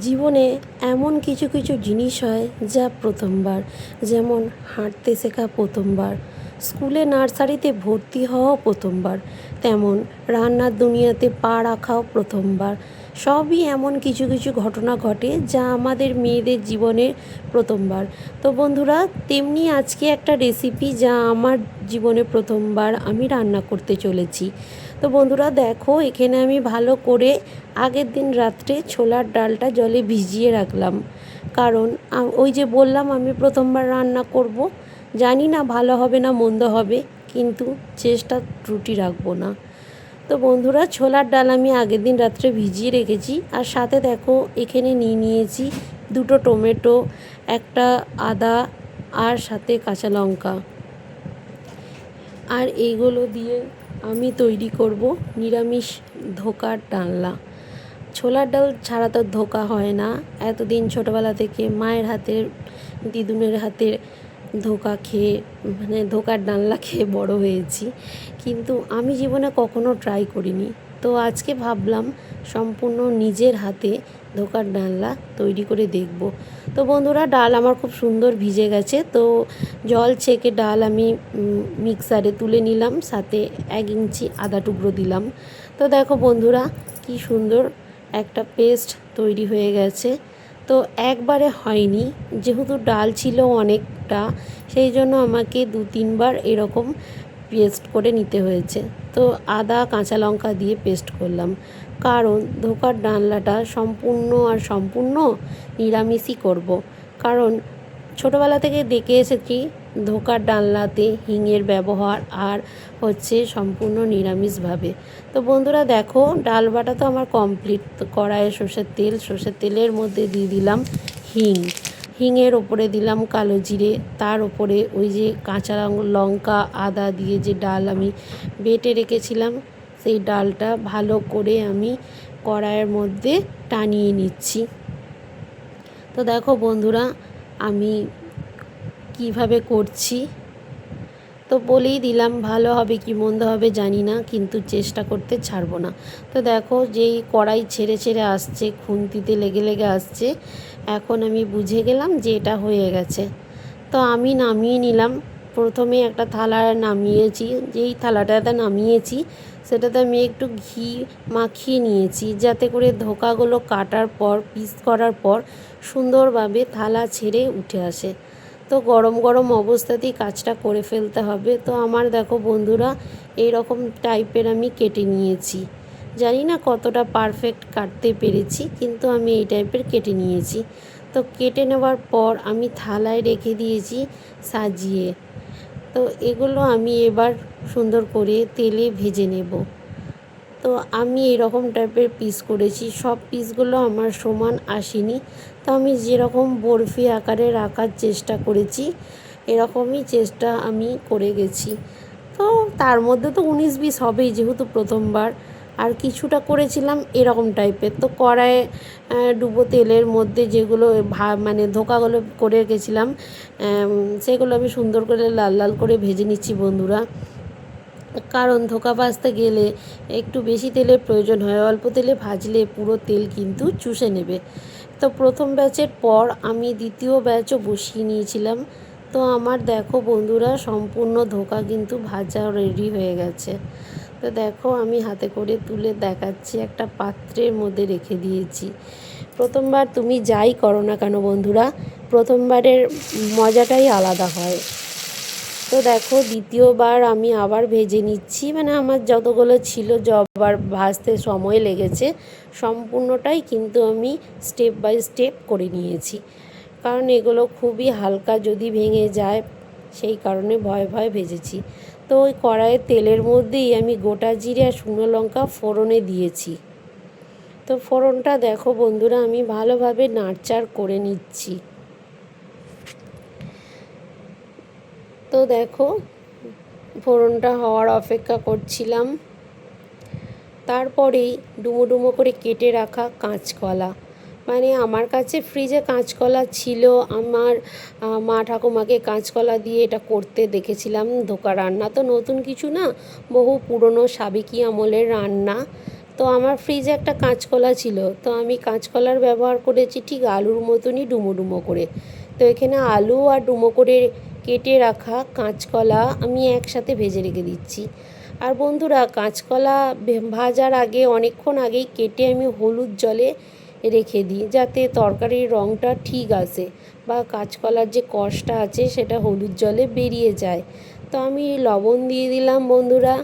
জীবনে এমন কিছু কিছু জিনিস হয় যা প্রথমবার, যেমন হাঁটতে শেখা প্রথমবার, স্কুলে নার্সারিতে ভর্তি হওয়াও প্রথমবার, তেমন রান্নার দুনিয়াতে পা রাখাও প্রথমবার। সবই এমন কিছু কিছু ঘটনা ঘটে যা আমাদের মেয়েদের জীবনের প্রথমবার। তো বন্ধুরা, তেমনি আজকে একটা রেসিপি যা আমার জীবনে প্রথমবার আমি রান্না করতে চলেছি। তো বন্ধুরা দেখো, এখানে আমি ভালো করে আগের দিন রাত্রে ছোলার ডালটা জলে ভিজিয়ে রাখলাম, কারণ ওই যে বললাম আমি প্রথমবার রান্না করব, জানি না ভালো হবে না মন্দ হবে, কিন্তু চেষ্টা ত্রুটি রাখবো না। তো বন্ধুরা, ছোলার ডাল আমি আগের দিন রাত্রে ভিজিয়ে রেখেছি, আর সাথে দেখো এখানে নিয়েছি দুটো টমেটো, একটা আদা, আর সাথে কাঁচা লঙ্কা। আর এইগুলো দিয়ে আমি তৈরি করব নিরামিষ ধোকার ডালনা। ছোলার ডাল ছাড়া তো ধোকা হয় না। এতদিন ছোটোবেলা থেকে মায়ের হাতের, দিদুনের হাতের ধোকা খেয়ে, মানে ধোকার ডালনা খেয়ে বড় হয়েছি, কিন্তু আমি জীবনে কখনো ট্রাই করিনি। তো আজকে ভাবলাম সম্পূর্ণ নিজের হাতে ধোকার ডালনা তৈরি করে দেখব। তো বন্ধুরা, ডাল আমার খুব সুন্দর ভিজে গেছে, তো জল ছেঁকে ডাল আমি মিক্সারে তুলে নিলাম, সাথে 1 ইঞ্চি আদা টুকরো দিলাম। তো দেখো বন্ধুরা, কি সুন্দর একটা পেস্ট তৈরি হয়ে গেছে। তো একবারে হয়নি, যেহেতু ডাল ছিল অনেকটা, সেই জন্য আমাকে 2-3 বার এরকম পেস্ট করে নিতে হয়েছে। তো আদা কাঁচা লঙ্কা দিয়ে পেস্ট করলাম, কারণ ধোকার ডালনাটা সম্পূর্ণ নিরামিষই করব। কারণ ছোটোবেলা থেকে দেখে এসেছি ধোকার ডালনাতে হিঙের ব্যবহার, আর হচ্ছে সম্পূর্ণ নিরামিষভাবে। তো বন্ধুরা দেখো, ডাল বাটা তো আমার কমপ্লিট। তো কড়াইয়ে সর্ষের তেলের মধ্যে দিয়ে দিলাম হিঙের ওপরে দিলাম কালো জিরে, তার ওপরে ওই যে কাঁচা লঙ্কা আদা দিয়ে যে ডাল আমি বেটে রেখেছিলাম, সেই ডালটা ভালো করে আমি কড়াইয়ের মধ্যে টানিয়ে নিচ্ছি। তো দেখো বন্ধুরা, আমি কিভাবে করছি, তো বলেই দিলাম, ভালো হবে কি মন্দ হবে জানি না, কিন্তু চেষ্টা করতে ছাড়বো না। তো দেখো, যেই কড়াই ছেড়ে আসছে, খুন্তিতে লেগে আসছে, এখন আমি বুঝে গেলাম যে এটা হয়ে গেছে। তো আমি নামিয়ে নিলাম। প্রথমে একটা থালায় নামিয়েছি, যেই থালাটাতে নামিয়েছি সেটাতে আমি একটু ঘি মাখিয়ে নিয়েছি, যাতে করে ধোকাগুলো কাটার পর, পিস করার পর সুন্দরভাবে থালা ছেড়ে উঠে আসে। তো গরম গরম অবস্থাতেই কাজটা করে ফেলতে হবে। তো আমার দেখো বন্ধুরা, এই রকম টাইপের আমি কেটে নিয়েছি। জানি না কতটা পারফেক্ট কাটতে পেরেছি, কিন্তু আমি এই টাইপের কেটে নিয়েছি। তো কেটে নেওয়ার পর আমি থালায় রেখে দিয়েছি সাজিয়ে। তো এগুলো আমি এবার সুন্দর করে তেলে ভেজে নেব। তো আমি এরকম টাইপের পিস করেছি, সব পিসগুলো আমার সমান আসেনি। তো আমি যেরকম বরফি আকারে রাখার চেষ্টা করেছি, এরকমই চেষ্টা আমি করে গেছি। তো তার মধ্যে তো 19-20 হবেই, যেহেতু প্রথমবার। আর কিছুটা করেছিলাম এরকম টাইপের। তো কড়াইয়ে ডুবো তেলের মধ্যে যেগুলো মানে ধোকাগুলো করে রেখেছিলাম, সেগুলো আমি সুন্দর করে লাল লাল করে ভেজে নিচ্ছি বন্ধুরা। কারণ ধোকা ভাজতে গেলে একটু বেশি তেলের প্রয়োজন হয়, অল্প তেলে ভাজলে পুরো তেল কিন্তু চুষে নেবে। তো প্রথম ব্যাচের পর আমি দ্বিতীয় ব্যাচও বসিয়ে নিয়েছিলাম। তো আমার দেখো বন্ধুরা, সম্পূর্ণ ধোকা কিন্তু ভাজা রেডি হয়ে গেছে। তো দেখো, আমি হাতে করে তুলে দেখাচ্ছি, একটা পাত্রের মধ্যে রেখে দিয়েছি। প্রথমবার তুমি যাই করো না কেন বন্ধুরা, প্রথমবারের মজাটাই আলাদা হয়। তো দেখো, দ্বিতীয়বার আমি আবার ভেজে নিচ্ছি, মানে আমার যতগুলো ছিল যবার ভাজতে সময় লেগেছে সম্পূর্ণটাই কিন্তু আমি স্টেপ বাই স্টেপ করে নিয়েছি, কারণ এগুলো খুবই হালকা, যদি ভেঙে যায় সেই কারণে ভয়ে ভেজেছি। তো ওই কড়াইয়ের তেলের মধ্যেই আমি গোটা জিরে আর শুকনো লঙ্কা ফোড়নে দিয়েছি। তো ফোড়নটা দেখো বন্ধুরা, আমি ভালোভাবে নাড়চাড় করে নিচ্ছি। তো দেখো, ফোড়নটা হওয়ার অপেক্ষা করছিলাম। তারপরেই ডুমো ডুমো করে কেটে রাখা কাঁচকলা, মানে আমার কাছে ফ্রিজে কাঁচকলা ছিল, আমার মা ঠাকুমাকে কাঁচকলা দিয়ে এটা করতে দেখেছিলাম। ধোকা রান্না তো নতুন কিছু না, বহু পুরনো সাবেকি আমলের রান্না। তো আমার ফ্রিজে একটা কাঁচকলা ছিল, তো আমি কাঁচকলার ব্যবহার করেছি ঠিক আলুর মতনই ডুমো ডুমো করে। তো এখানে আলু আর ডুমো করে কেটে রাখা কাঁচকলা আমি একসাথে ভেজে রেখে দিচ্ছি। আর বন্ধুরা, কাঁচকলা ভাজার আগে অনেকক্ষণ আগেই কেটে আমি হলুদ জলে রেখে দিই, যাতে তরকারির রঙটা ঠিক আসে বা কাঁচকলার যে কষটা আছে সেটা হলুদ জলে বেরিয়ে যায়। তো আমি লবণ দিয়ে দিলাম বন্ধুরা,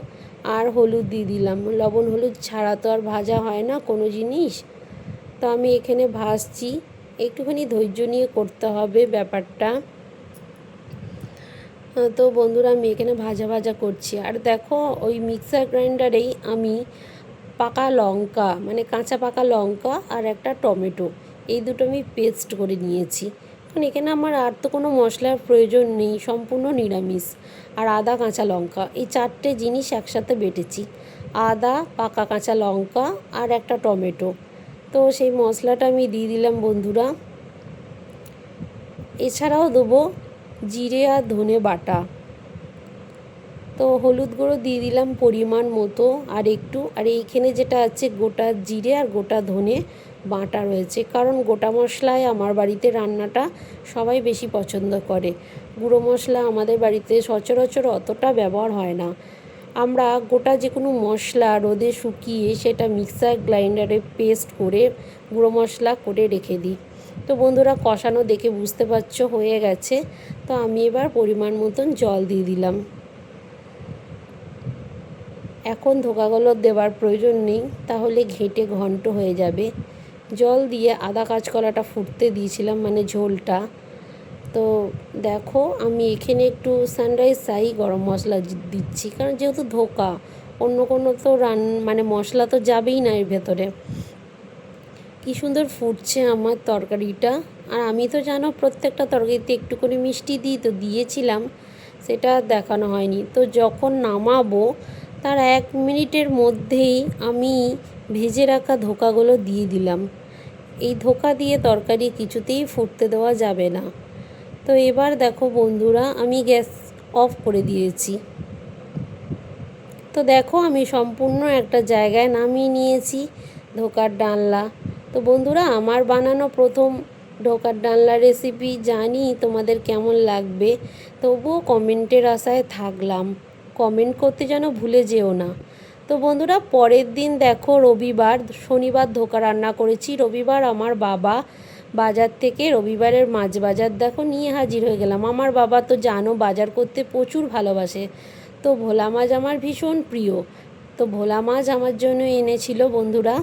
আর হলুদ দিয়ে দিলাম। লবণ হলুদ ছাড়া তো আর ভাজা হয় না কোনো জিনিস। তো আমি এখানে ভাজছি, একটুখানি ধৈর্য নিয়ে করতে হবে ব্যাপারটা। তো বন্ধুরা, আমি এখানে ভাজা ভাজা করছি। আর দেখো, ওই মিক্সার গ্রাইন্ডারেই আমি পাকা লঙ্কা, মানে কাঁচা পাকা লঙ্কা আর একটা টমেটো, এই দুটো আমি পেস্ট করে নিয়েছি। কারণ এখানে আমার আর তো কোনো মশলার প্রয়োজন নেই, সম্পূর্ণ নিরামিষ। আর আদা কাঁচা লঙ্কা, এই চারটে জিনিস একসাথে বেটেছি। আদা, পাকা কাঁচা লঙ্কা আর একটা টমেটো। তো সেই মশলাটা আমি দিয়ে দিলাম বন্ধুরা। এছাড়াও দেবো জিরে আর ধনে বাটা। তো হলুদ গুঁড়ো দিয়ে দিলাম পরিমাণ মতো, আর একটু, আর এইখানে যেটা আছে গোটা জিরে আর গোটা ধনে বাটা রয়েছে, কারণ গোটা মশলায় আমার বাড়িতে রান্নাটা সবাই বেশি পছন্দ করে। গুঁড়ো মশলা আমাদের বাড়িতে সচরাচর অতটা ব্যবহার হয় না। আমরা গোটা যে কোনো মশলা রোদে শুকিয়ে সেটা মিক্সার গ্রাইন্ডারে পেস্ট করে গুঁড়ো মশলা করে রেখে দিই। তো বন্ধুরা, কষানো দেখে বুঝতে পারছো হয়ে গেছে। তো আমি এবার পরিমাণ মতন জল দিয়ে দিলাম। এখন ধোকাগুলো দেওয়ার প্রয়োজন নেই, তাহলে ঘেঁটে ঘন্ট হয়ে যাবে। জল দিয়ে আদা কাঁচকলাটা ফুটতে দিয়েছিলাম, মানে ঝোলটা। তো দেখো, আমি এখানে একটু সানরাইজ শাহি গরম মশলা দিচ্ছি, কারণ যেহেতু ধোকা, অন্য কোনো তো মানে মশলা তো যাবেই না এর ভেতরে। কী সুন্দর ফুটছে আমার তরকারিটা। আর আমি তো জানো, প্রত্যেকটা তরকারিতে একটু করে মিষ্টি দিই, তো দিয়েছিলাম, সেটা দেখানো হয়নি। তো যখন নামাবো তার 1 মিনিটের মধ্যেই আমি ভেজে রাখা ধোকাগুলো দিয়ে দিলাম। এই ধোকা দিয়ে তরকারি কিছুতেই ফুটতে দেওয়া যাবে না। তো এবার দেখো বন্ধুরা, আমি গ্যাস অফ করে দিয়েছি। তো দেখো, আমি সম্পূর্ণ একটা জায়গায় নামিয়ে নিয়েছি ধোকার ডালনা। তো বন্ধুরা, আমার বানানো প্রথম ধোকার ডালনা রেসিপি, জানি তোমাদের কেমন লাগবে, তবুও কমেন্টের আশায় থাকলাম। কমেন্ট করতে যেন ভুলে যেও না। তো বন্ধুরা, পরের দিন দেখো রবিবার, শনিবার ধোকা রান্না করেছি। রবিবার আমার বাবা বাজার থেকে রবিবারের মাছ বাজার দেখো নিয়ে হাজির হয়ে গেলাম। আমার বাবা তো জানো বাজার করতে প্রচুর ভালোবাসে। তো ভোলা মাছ আমার ভীষণ প্রিয়। তো ভোলা মাছ আমার জন্য এনেছিল বন্ধুরা।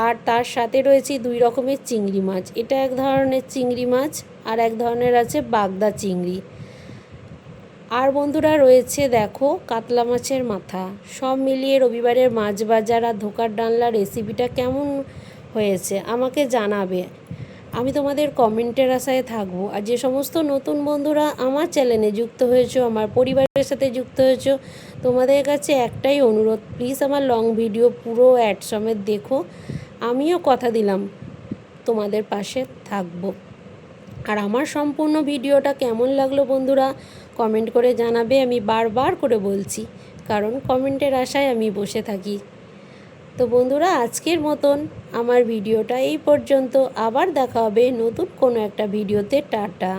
আর তার সাথে রয়েছে 2 রকমের চিংড়ি মাছ। এটা এক ধরনের চিংড়ি মাছ, আর এক ধরনের আছে বাগদা চিংড়ি। আর বন্ধুরা রয়েছে দেখো কাতলা মাছের মাথা। সব মিলিয়ে রবিবারের মাছ বাজার আর ধোকার ডালনা রেসিপিটা কেমন হয়েছে আমাকে জানাবে। আমি তোমাদের কমেন্টের আশায় থাকবো। আর যে সমস্ত নতুন বন্ধুরা আমার চ্যানেলে যুক্ত হয়েছো, আমার পরিবারের সাথে যুক্ত হয়েছো, তোমাদের কাছে একটাই অনুরোধ, প্লিজ আমার লং ভিডিও পুরো অ্যাড সমেত দেখো। আমিও কথা দিলাম তোমাদের পাশে থাকবো। আর আমার সম্পূর্ণ ভিডিওটা কেমন লাগলো বন্ধুরা কমেন্ট করে জানাবে। আমি বারবার করে বলছি, কারণ কমেন্টের আশায় আমি বসে থাকি। তো বন্ধুরা, আজকের মতন আমার ভিডিওটা এই পর্যন্ত। আবার দেখা হবে নতুন কোনো একটা ভিডিওতে। টাটা।